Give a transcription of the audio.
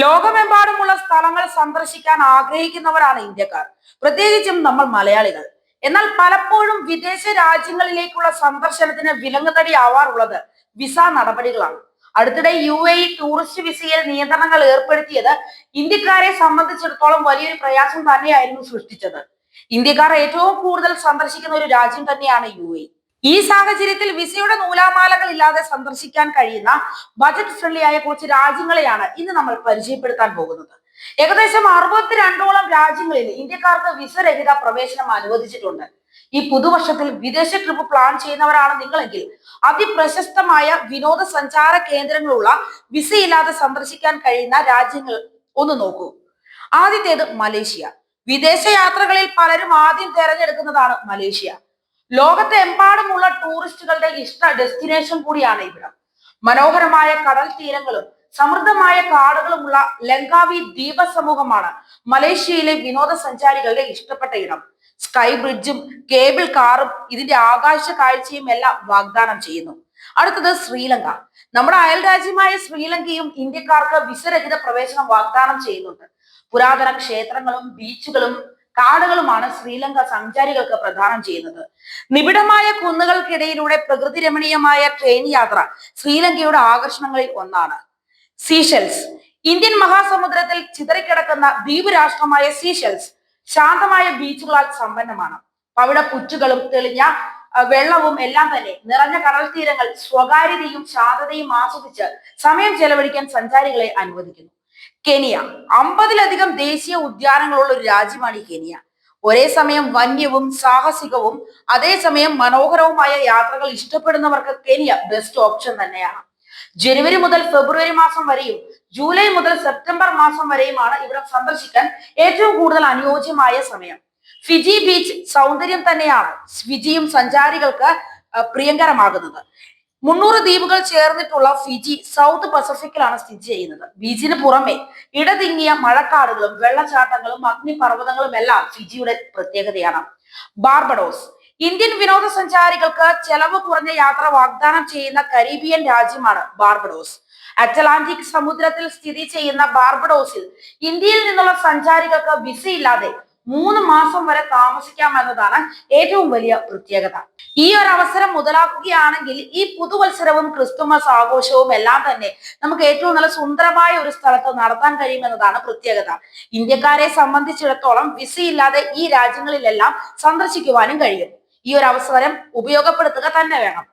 ലോകമെമ്പാടുമുള്ള സ്ഥലങ്ങൾ സന്ദർശിക്കാൻ ആഗ്രഹിക്കുന്നവരാണ് ഇന്ത്യക്കാർ, പ്രത്യേകിച്ചും നമ്മൾ മലയാളികൾ. എന്നാൽ പലപ്പോഴും വിദേശ രാജ്യങ്ങളിലേക്കുള്ള സന്ദർശനത്തിന് വിലങ്ങുതടിയാവാറുള്ളത് വിസ നടപടികളാണ്. അടുത്തിടെ UAE ടൂറിസ്റ്റ് വിസയിൽ നിയന്ത്രണങ്ങൾ ഏർപ്പെടുത്തിയത് ഇന്ത്യക്കാരെ സംബന്ധിച്ചിടത്തോളം വലിയൊരു പ്രയാസം തന്നെയായിരുന്നു സൃഷ്ടിച്ചത്. ഇന്ത്യക്കാർ ഏറ്റവും കൂടുതൽ സന്ദർശിക്കുന്ന ഒരു രാജ്യം തന്നെയാണ് UAE. ഈ സാഹചര്യത്തിൽ വിസയുടെ നൂലാമാലകൾ ഇല്ലാതെ സന്ദർശിക്കാൻ കഴിയുന്ന ബജറ്റ് ഫ്രണ്ട്ലി ആയ കുറച്ച് രാജ്യങ്ങളെയാണ് ഇന്ന് നമ്മൾ പരിചയപ്പെടുത്താൻ പോകുന്നത്. ഏകദേശം 62ഓളം രാജ്യങ്ങളിൽ ഇന്ത്യക്കാർക്ക് വിസ രഹിത പ്രവേശനം അനുവദിച്ചിട്ടുണ്ട്. ഈ പുതുവർഷത്തിൽ വിദേശ ട്രിപ്പ് പ്ലാൻ ചെയ്യുന്നവരാണ് നിങ്ങളെങ്കിൽ അതിപ്രശസ്തമായ വിനോദസഞ്ചാര കേന്ദ്രങ്ങളുള്ള വിസയില്ലാതെ സന്ദർശിക്കാൻ കഴിയുന്ന രാജ്യങ്ങൾ ഒന്ന് നോക്കൂ. ആദ്യത്തേത് മലേഷ്യ. വിദേശ യാത്രകളിൽ പലരും ആദ്യം തെരഞ്ഞെടുക്കുന്നതാണ് മലേഷ്യ. ലോകത്തെമ്പാടുമുള്ള ടൂറിസ്റ്റുകളുടെ ഇഷ്ട ഡെസ്റ്റിനേഷൻ കൂടിയാണ് ഇവിടം. മനോഹരമായ കടൽ തീരങ്ങളും സമൃദ്ധമായ കാടുകളുമുള്ള ലങ്കാവി ദ്വീപ സമൂഹമാണ് മലേഷ്യയിലെ വിനോദസഞ്ചാരികളുടെ ഇഷ്ടപ്പെട്ട ഇടം. സ്കൈ ബ്രിഡ്ജും കേബിൾ കാറും ഇതിന്റെ ആകാശ കാഴ്ചയും എല്ലാം വാഗ്ദാനം ചെയ്യുന്നു. അടുത്തത് ശ്രീലങ്ക. നമ്മുടെ അയൽ രാജ്യമായ ശ്രീലങ്കയും ഇന്ത്യക്കാർക്ക് വിസരഹിത പ്രവേശനം വാഗ്ദാനം ചെയ്യുന്നുണ്ട്. പുരാതന ക്ഷേത്രങ്ങളും ബീച്ചുകളും കാടുകളുമാണ് ശ്രീലങ്ക സഞ്ചാരികൾക്ക് പ്രദാനം ചെയ്യുന്നത്. നിബിഡമായ കുന്നുകൾക്കിടയിലൂടെ പ്രകൃതി രമണീയമായ ട്രെയിൻ യാത്ര ശ്രീലങ്കയുടെ ആകർഷണങ്ങളിൽ ഒന്നാണ്. സീഷെൽസ്. ഇന്ത്യൻ മഹാസമുദ്രത്തിൽ ചിതറിക്കിടക്കുന്ന ദ്വീപ് രാഷ്ട്രമായ സീഷെൽസ് ശാന്തമായ ബീച്ചുകളാൽ സമ്പന്നമാണ്. പവിഴ പുറ്റുകളും തെളിഞ്ഞ വെള്ളവും എല്ലാം തന്നെ നിറഞ്ഞ കടൽ തീരങ്ങൾ സ്വകാര്യതയും ശാന്തതയും ആസ്വദിച്ച് സമയം ചെലവഴിക്കാൻ സഞ്ചാരികളെ അനുവദിക്കുന്നു. കെനിയ. 50ലധികം ദേശീയ ഉദ്യാനങ്ങളുള്ള ഒരു രാജ്യമാണ് ഈ കെനിയ. ഒരേ സമയം വന്യവും സാഹസികവും അതേസമയം മനോഹരവുമായ യാത്രകൾ ഇഷ്ടപ്പെടുന്നവർക്ക് കെനിയ ബെസ്റ്റ് ഓപ്ഷൻ തന്നെയാണ്. ജനുവരി മുതൽ ഫെബ്രുവരി മാസം വരെയും ജൂലൈ മുതൽ സെപ്റ്റംബർ മാസം വരെയുമാണ് ഇവിടെ സന്ദർശിക്കാൻ ഏറ്റവും കൂടുതൽ അനുയോജ്യമായ സമയം. ഫിജി ബീച്ച് സൗന്ദര്യം തന്നെയാണ് ഫിജിയും സഞ്ചാരികൾക്ക് പ്രിയങ്കരമാകുന്നത്. 300 ദ്വീപുകൾ ചേർന്നിട്ടുള്ള ഫിജി സൗത്ത് പസഫിക്കിലാണ് സ്ഥിതി ചെയ്യുന്നത്. ബീച്ചിന് പുറമെ ഇടതിങ്ങിയ മഴക്കാടുകളും വെള്ളച്ചാട്ടങ്ങളും അഗ്നിപർവ്വതങ്ങളും എല്ലാം ഫിജിയുടെ പ്രത്യേകതയാണ്. ബാർബഡോസ്. ഇന്ത്യൻ വിനോദസഞ്ചാരികൾക്ക് ചെലവ് കുറഞ്ഞ യാത്ര വാഗ്ദാനം ചെയ്യുന്ന കരീബിയൻ രാജ്യമാണ് ബാർബഡോസ്. അറ്റ്ലാന്റിക് സമുദ്രത്തിൽ സ്ഥിതി ചെയ്യുന്ന ബാർബഡോസിൽ ഇന്ത്യയിൽ നിന്നുള്ള സഞ്ചാരികൾക്ക് വിസയില്ലാതെ 3 മാസം വരെ താമസിക്കാമെന്നതാണ് ഏറ്റവും വലിയ പ്രത്യേകത. ഈ ഒരു അവസരം മുതലാക്കുകയാണെങ്കിൽ ഈ പുതുവത്സരവും ക്രിസ്തുമസ് ആഘോഷവും എല്ലാം തന്നെ നമുക്ക് ഏറ്റവും നല്ല സുന്ദരമായ ഒരു സ്ഥലത്ത് നടത്താൻ കഴിയുമെന്നതാണ് പ്രത്യേകത. ഇന്ത്യക്കാരെ സംബന്ധിച്ചിടത്തോളം വിസയില്ലാതെ ഈ രാജ്യങ്ങളിലെല്ലാം സന്ദർശിക്കുവാനും കഴിയും. ഈ ഒരു അവസരം ഉപയോഗപ്പെടുത്തുക തന്നെ വേണം.